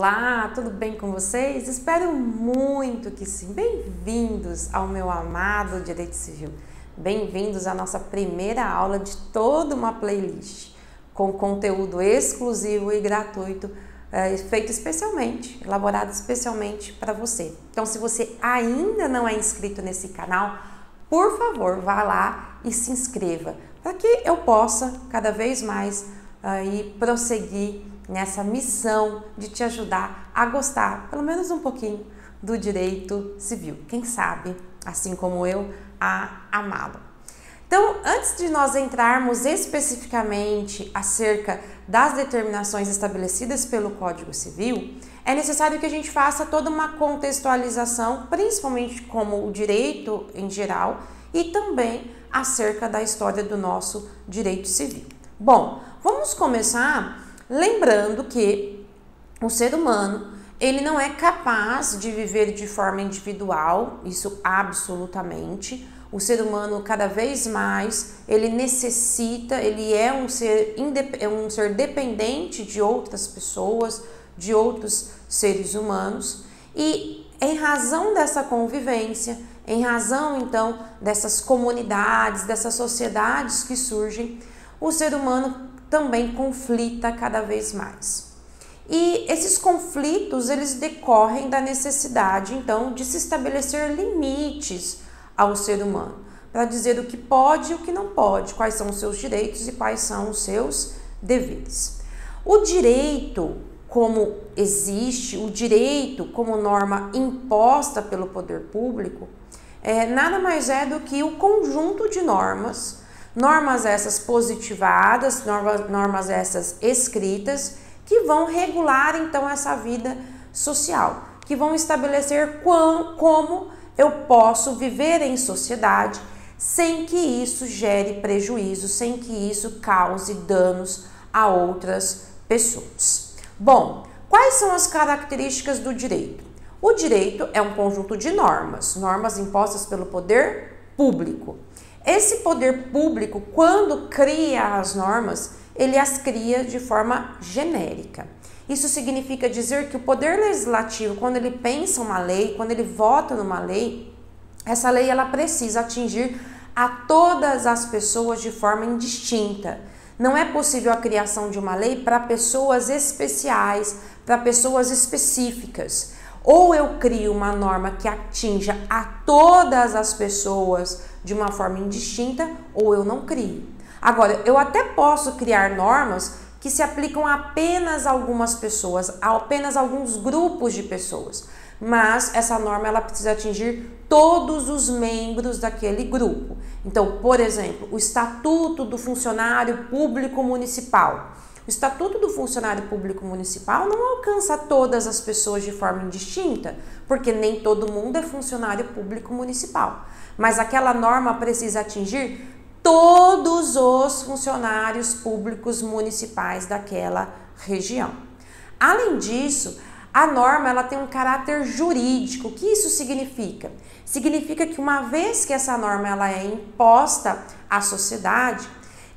Olá, tudo bem com vocês? Espero muito que sim. Bem-vindos ao meu amado Direito Civil. Bem-vindos à nossa primeira aula de toda uma playlist com conteúdo exclusivo e gratuito, feito especialmente, elaborado especialmente para você. Então, se você ainda não é inscrito nesse canal, por favor, vá lá e se inscreva, para que eu possa cada vez mais prosseguir nessa missão de te ajudar a gostar, pelo menos um pouquinho, do direito civil. Quem sabe, assim como eu, a amá-lo. Então, antes de nós entrarmos especificamente acerca das determinações estabelecidas pelo Código Civil, é necessário que a gente faça toda uma contextualização, principalmente como o direito em geral e também acerca da história do nosso direito civil. Bom, vamos começar lembrando que o ser humano, ele não é capaz de viver de forma individual, isso absolutamente. O ser humano, cada vez mais, ele necessita, ele é um ser dependente de outras pessoas, de outros seres humanos. E em razão dessa convivência, em razão, então, dessas comunidades, dessas sociedades que surgem, o ser humano também conflita cada vez mais. E esses conflitos, eles decorrem da necessidade, então, de se estabelecer limites ao ser humano, para dizer o que pode e o que não pode, quais são os seus direitos e quais são os seus deveres. O direito, como existe, o direito como norma imposta pelo poder público, nada mais é do que o conjunto de normas essas positivadas, normas essas escritas, que vão regular então essa vida social, que vão estabelecer como eu posso viver em sociedade sem que isso gere prejuízo, sem que isso cause danos a outras pessoas. Bom, quais são as características do direito? O direito é um conjunto de normas impostas pelo poder público. Esse poder público, quando cria as normas, ele as cria de forma genérica. Isso significa dizer que o poder legislativo, quando ele pensa uma lei, quando ele vota numa lei, essa lei ela precisa atingir a todas as pessoas de forma indistinta. Não é possível a criação de uma lei para pessoas especiais, para pessoas específicas. Ou eu crio uma norma que atinja a todas as pessoas de uma forma indistinta, ou eu não crio. Agora, eu até posso criar normas que se aplicam a apenas algumas pessoas, a apenas alguns grupos de pessoas, mas essa norma ela precisa atingir todos os membros daquele grupo. Então, por exemplo, o Estatuto do Funcionário Público Municipal. O Estatuto do Funcionário Público Municipal não alcança todas as pessoas de forma indistinta, porque nem todo mundo é funcionário público municipal. Mas aquela norma precisa atingir todos os funcionários públicos municipais daquela região. Além disso, a norma ela tem um caráter jurídico. O que isso significa? Significa que uma vez que essa norma ela é imposta à sociedade,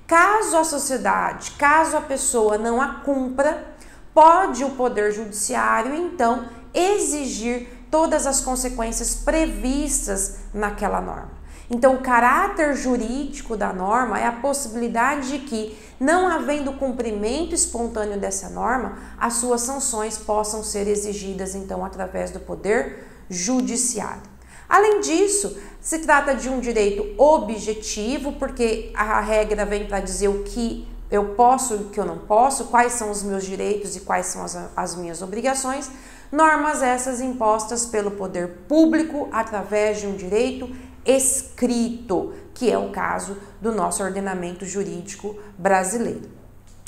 caso a pessoa não a cumpra, pode o Poder Judiciário, então, exigir todas as consequências previstas naquela norma. Então, o caráter jurídico da norma é a possibilidade de que, não havendo cumprimento espontâneo dessa norma, as suas sanções possam ser exigidas, então, através do Poder Judiciário. Além disso, se trata de um direito objetivo, porque a regra vem para dizer o que eu posso e o que eu não posso, quais são os meus direitos e quais são as minhas obrigações, normas essas impostas pelo poder público através de um direito escrito, que é o caso do nosso ordenamento jurídico brasileiro.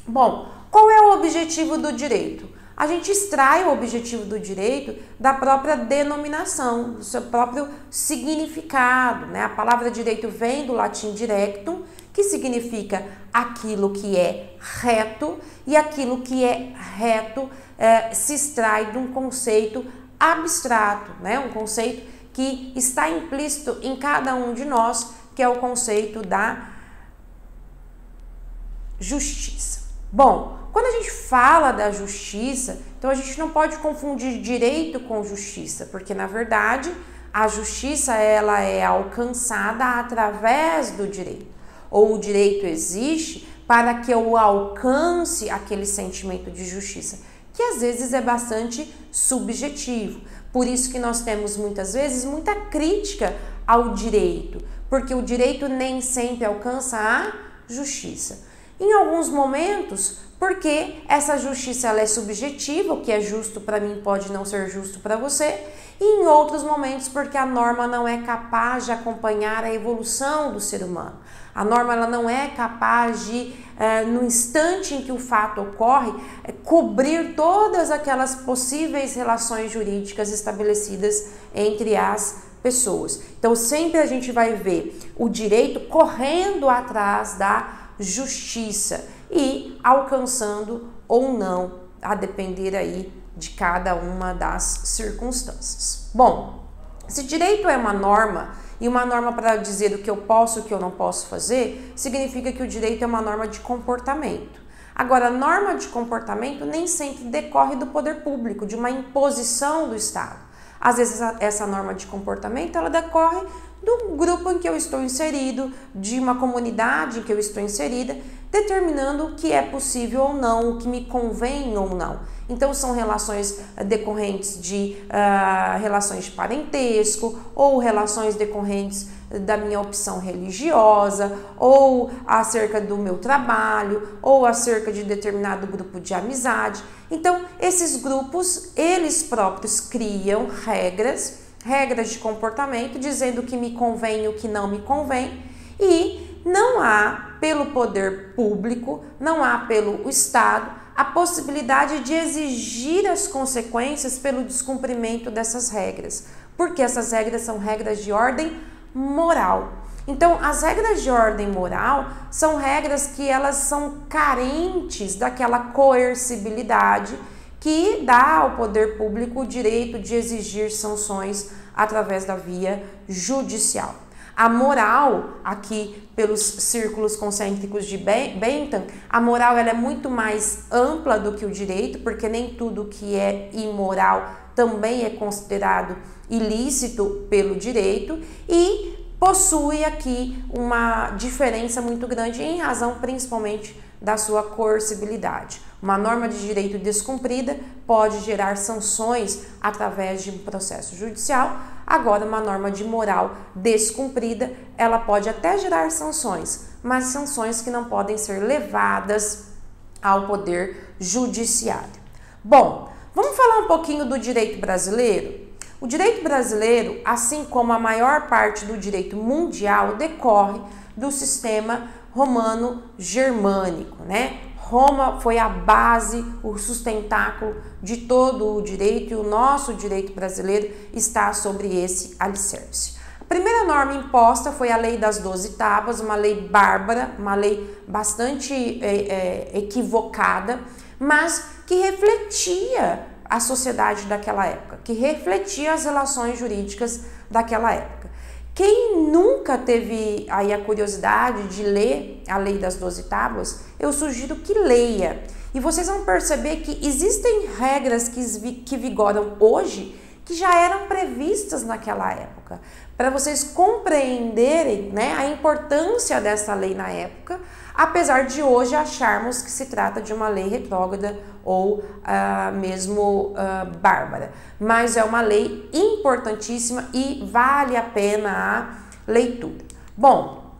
Bom, qual é o objetivo do direito? A gente extrai o objetivo do direito da própria denominação, do seu próprio significado, né? A palavra direito vem do latim directum, que significa aquilo que é reto, e aquilo que é reto se extrai de um conceito abstrato, né? Um conceito que está implícito em cada um de nós, que é o conceito da justiça. Bom, Quando a gente fala da justiça, então a gente não pode confundir direito com justiça, porque na verdade a justiça ela é alcançada através do direito, ou o direito existe para que eu alcance aquele sentimento de justiça, que às vezes é bastante subjetivo. Por isso que nós temos muitas vezes muita crítica ao direito, porque o direito nem sempre alcança a justiça. Em alguns momentos, porque essa justiça ela é subjetiva, o que é justo para mim pode não ser justo para você, e em outros momentos porque a norma não é capaz de acompanhar a evolução do ser humano. A norma ela não é capaz de, no instante em que o fato ocorre, cobrir todas aquelas possíveis relações jurídicas estabelecidas entre as pessoas. Então sempre a gente vai ver o direito correndo atrás da justiça e alcançando ou não, a depender aí de cada uma das circunstâncias. Bom, se direito é uma norma, e uma norma para dizer o que eu posso e o que eu não posso fazer, significa que o direito é uma norma de comportamento. Agora, a norma de comportamento nem sempre decorre do poder público, de uma imposição do Estado. Às vezes essa norma de comportamento ela decorre do grupo em que eu estou inserido, de uma comunidade em que eu estou inserida, determinando o que é possível ou não, o que me convém ou não. Então são relações decorrentes de relações de parentesco, ou relações decorrentes da minha opção religiosa, ou acerca do meu trabalho, ou acerca de determinado grupo de amizade. Então esses grupos, eles próprios criam regras de comportamento, dizendo o que me convém e o que não me convém, e não há pelo poder público, não há pelo Estado, a possibilidade de exigir as consequências pelo descumprimento dessas regras, porque essas regras são regras de ordem moral. Então, as regras de ordem moral são regras que elas são carentes daquela coercibilidade que dá ao poder público o direito de exigir sanções através da via judicial. A moral, aqui pelos círculos concêntricos de Bentham, a moral ela é muito mais ampla do que o direito, porque nem tudo que é imoral também é considerado ilícito pelo direito, e possui aqui uma diferença muito grande em razão principalmente da sua coercibilidade. Uma norma de direito descumprida pode gerar sanções através de um processo judicial. Agora, uma norma de moral descumprida, ela pode até gerar sanções, mas sanções que não podem ser levadas ao poder judiciário. Bom, vamos falar um pouquinho do direito brasileiro? O direito brasileiro, assim como a maior parte do direito mundial, decorre do sistema romano-germânico, né? Roma foi a base, o sustentáculo de todo o direito, e o nosso direito brasileiro está sobre esse alicerce. A primeira norma imposta foi a Lei das 12 Tábuas, uma lei bárbara, uma lei bastante equivocada, mas que refletia a sociedade daquela época, que refletia as relações jurídicas daquela época. Quem nunca teve aí a curiosidade de ler a Lei das 12 Tábuas, eu sugiro que leia. E vocês vão perceber que existem regras que vigoram hoje que já eram previstas naquela época. Para vocês compreenderem, né, a importância dessa lei na época, apesar de hoje acharmos que se trata de uma lei retrógrada ou mesmo bárbara. Mas é uma lei importantíssima e vale a pena a leitura. Bom,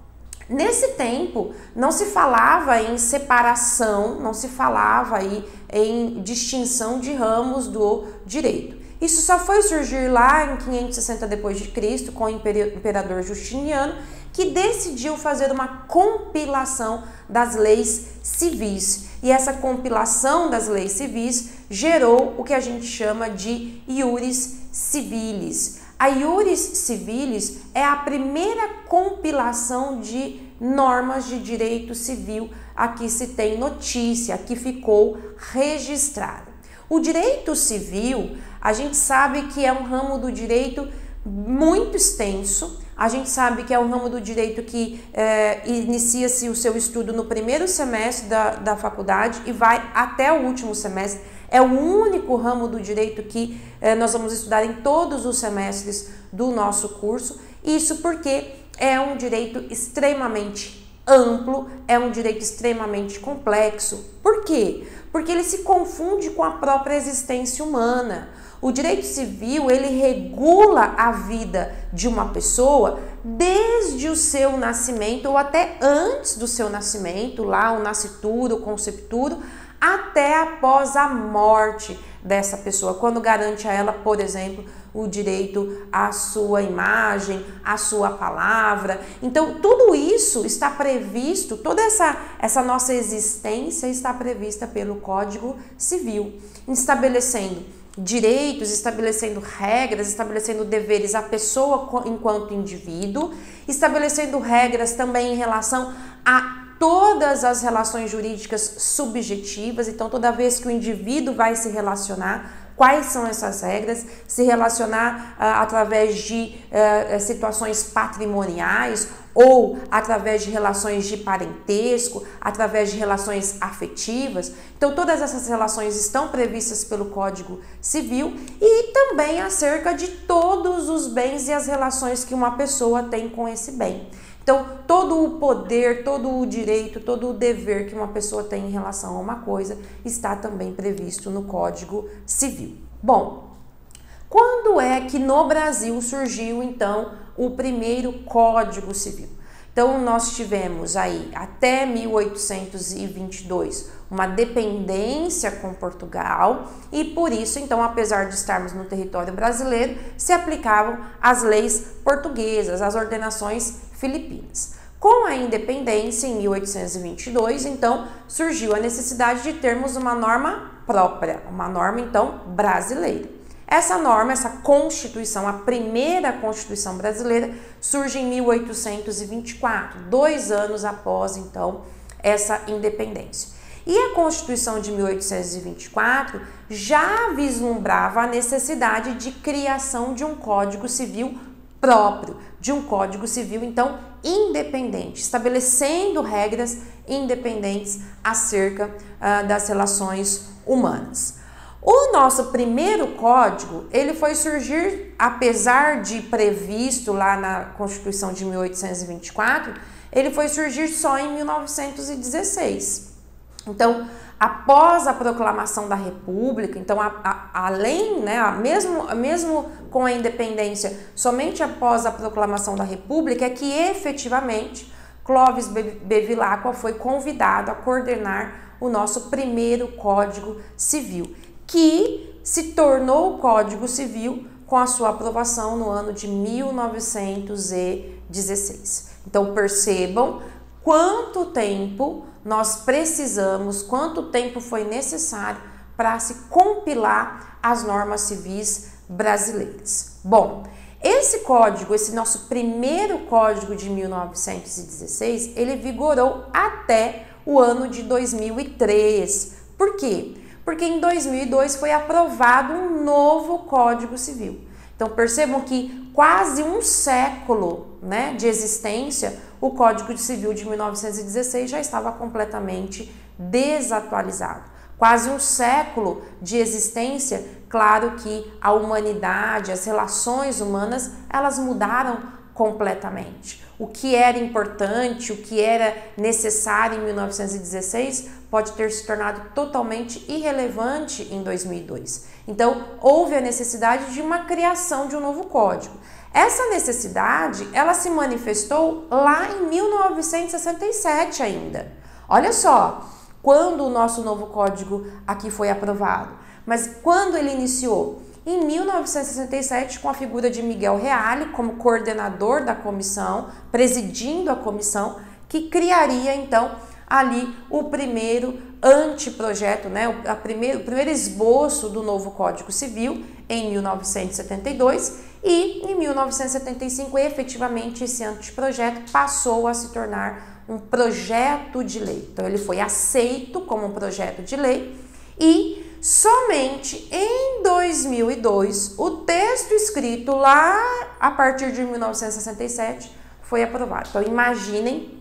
nesse tempo não se falava em separação, não se falava aí em distinção de ramos do direito. Isso só foi surgir lá em 560 d.C., com o imperador Justiniano, que decidiu fazer uma compilação das leis civis. E essa compilação das leis civis gerou o que a gente chama de iuris civilis. A iuris civilis é a primeira compilação de normas de direito civil a que se tem notícia, que ficou registrada. O direito civil, a gente sabe que é um ramo do direito muito extenso, A gente sabe que é um ramo do direito que inicia-se o seu estudo no primeiro semestre da faculdade e vai até o último semestre. É o único ramo do direito que nós vamos estudar em todos os semestres do nosso curso. Isso porque é um direito extremamente amplo, é um direito extremamente complexo. Por quê? Porque ele se confunde com a própria existência humana. O direito civil, ele regula a vida de uma pessoa desde o seu nascimento ou até antes do seu nascimento, lá o nascituro, o concepturo, até após a morte dessa pessoa, quando garante a ela, por exemplo, o direito à sua imagem, à sua palavra. Então, tudo isso está previsto, toda essa nossa existência está prevista pelo Código Civil, estabelecendo direitos, estabelecendo regras, estabelecendo deveres à pessoa enquanto indivíduo, estabelecendo regras também em relação a todas as relações jurídicas subjetivas. Então, toda vez que o indivíduo vai se relacionar, quais são essas regras? Se relacionar através de situações patrimoniais ou através de relações de parentesco, através de relações afetivas. Então, todas essas relações estão previstas pelo Código Civil e também acerca de todos os bens e as relações que uma pessoa tem com esse bem. Então, todo o poder, todo o direito, todo o dever que uma pessoa tem em relação a uma coisa está também previsto no Código Civil. Bom, quando é que no Brasil surgiu, então, o primeiro Código Civil? Então, nós tivemos aí, até 1822, uma dependência com Portugal e, por isso, então, apesar de estarmos no território brasileiro, se aplicavam as leis portuguesas, as ordenações filipinas. Com a independência, em 1822, então, surgiu a necessidade de termos uma norma própria, uma norma, então, brasileira. Essa norma, essa Constituição, a primeira Constituição brasileira, surge em 1824, 2 anos após, então, essa independência. E a Constituição de 1824 já vislumbrava a necessidade de criação de um Código Civil próprio, de um Código Civil, então, independente, estabelecendo regras independentes acerca das relações humanas. O nosso primeiro código, ele foi surgir, apesar de previsto lá na Constituição de 1824, ele foi surgir só em 1916. Então, após a proclamação da República, então, além, né, mesmo com a independência, somente após a proclamação da República, é que efetivamente Clovis Bevilacqua foi convidado a coordenar o nosso primeiro Código Civil, que se tornou o Código Civil com a sua aprovação no ano de 1916. Então, percebam quanto tempo nós precisamos, quanto tempo foi necessário para se compilar as normas civis brasileiras. Bom, esse código, esse nosso primeiro código de 1916, ele vigorou até o ano de 2003. Por quê? Porque em 2002 foi aprovado um novo Código Civil. Então, percebam que quase um século, né, de existência, o Código Civil de 1916 já estava completamente desatualizado. Quase um século de existência, claro que a humanidade, as relações humanas, elas mudaram completamente. O que era importante, o que era necessário em 1916 pode ter se tornado totalmente irrelevante em 2002. Então, houve a necessidade de uma criação de um novo código. Essa necessidade, ela se manifestou lá em 1967 ainda. Olha só, quando o nosso novo código aqui foi aprovado. Mas quando ele iniciou? Em 1967, com a figura de Miguel Reale como coordenador da comissão, presidindo a comissão, que criaria então ali o primeiro anteprojeto, né, o primeiro esboço do novo Código Civil em 1972 e em 1975 efetivamente esse anteprojeto passou a se tornar um projeto de lei. Então ele foi aceito como um projeto de lei e somente em 2002 o texto escrito lá a partir de 1967 foi aprovado. Então imaginem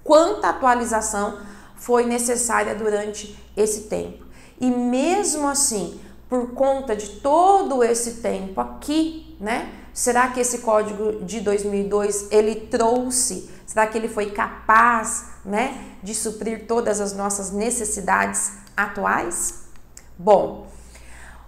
quanta atualização foi necessária durante esse tempo. E mesmo assim, por conta de todo esse tempo aqui, né? Será que esse código de 2002 ele trouxe, será que ele foi capaz, né, de suprir todas as nossas necessidades atuais? Bom,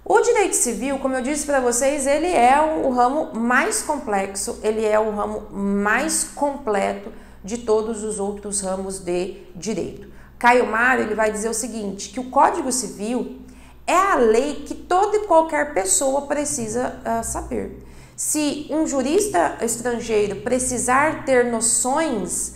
o direito civil, como eu disse para vocês, ele é o ramo mais complexo, ele é o ramo mais completo de todos os outros ramos de direito. Caio Mário, ele vai dizer o seguinte, que o Código Civil é a lei que toda e qualquer pessoa precisa saber. Se um jurista estrangeiro precisar ter noções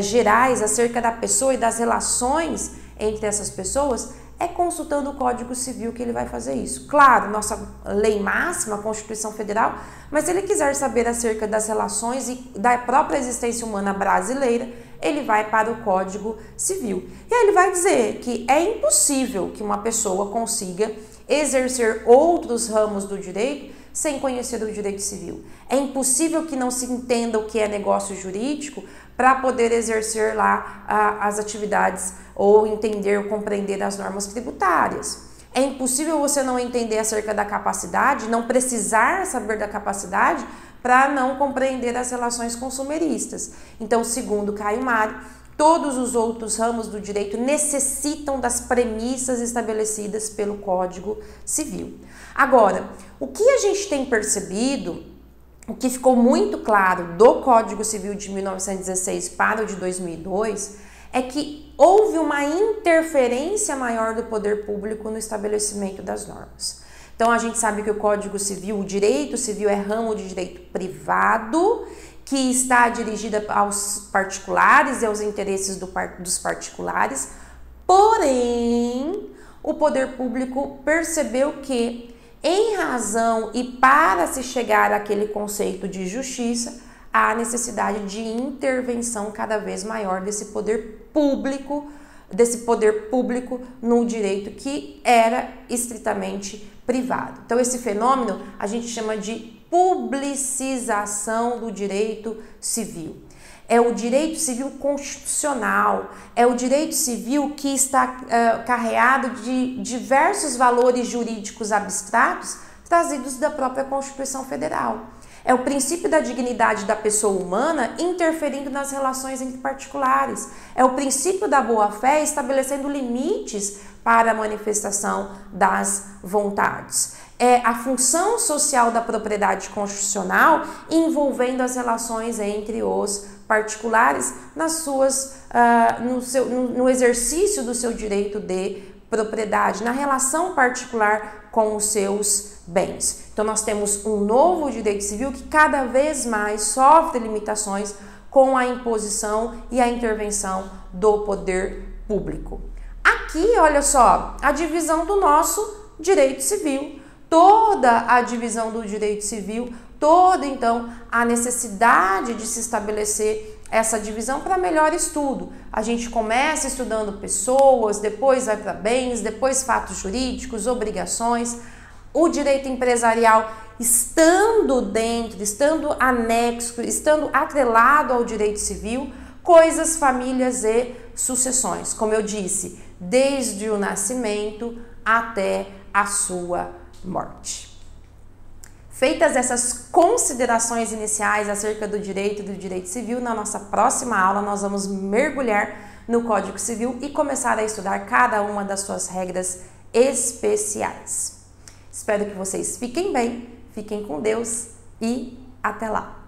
gerais acerca da pessoa e das relações entre essas pessoas, é consultando o Código Civil que ele vai fazer isso. Claro, nossa lei máxima, a Constituição Federal, mas se ele quiser saber acerca das relações e da própria existência humana brasileira, ele vai para o Código Civil. E aí ele vai dizer que é impossível que uma pessoa consiga exercer outros ramos do direito sem conhecer o direito civil. É impossível que não se entenda o que é negócio jurídico para poder exercer lá as atividades ou entender ou compreender as normas tributárias. É impossível você não entender acerca da capacidade, não precisar saber da capacidade para não compreender as relações consumeristas. Então, segundo Caio Mário, todos os outros ramos do direito necessitam das premissas estabelecidas pelo Código Civil. Agora, o que a gente tem percebido, o que ficou muito claro do Código Civil de 1916 para o de 2002, é que houve uma interferência maior do poder público no estabelecimento das normas. Então, a gente sabe que o Código Civil, o direito civil é ramo de direito privado, que está dirigida aos particulares e aos interesses dos particulares, porém, o poder público percebeu que, em razão e para se chegar àquele conceito de justiça, há necessidade de intervenção cada vez maior desse poder público no direito que era estritamente privado. Então, esse fenômeno a gente chama de publicização do direito civil. É o direito civil constitucional, é o direito civil que está carreado de diversos valores jurídicos abstratos trazidos da própria Constituição Federal. É o princípio da dignidade da pessoa humana interferindo nas relações entre particulares. É o princípio da boa-fé estabelecendo limites para a manifestação das vontades. É a função social da propriedade constitucional envolvendo as relações entre os particulares no exercício do seu direito de propriedade, na relação particular com os seus bens. Então, nós temos um novo direito civil que cada vez mais sofre limitações com a imposição e a intervenção do poder público. Aqui, olha só, a divisão do nosso direito civil. Toda a divisão do direito civil, toda, então, a necessidade de se estabelecer essa divisão para melhor estudo. A gente começa estudando pessoas, depois vai para bens, depois fatos jurídicos, obrigações. O direito empresarial estando dentro, estando anexo, estando atrelado ao direito civil, coisas, famílias e sucessões. Como eu disse, desde o nascimento até a sua morte. Feitas essas considerações iniciais acerca do direito e do direito civil, na nossa próxima aula nós vamos mergulhar no Código Civil e começar a estudar cada uma das suas regras especiais. Espero que vocês fiquem bem, fiquem com Deus e até lá!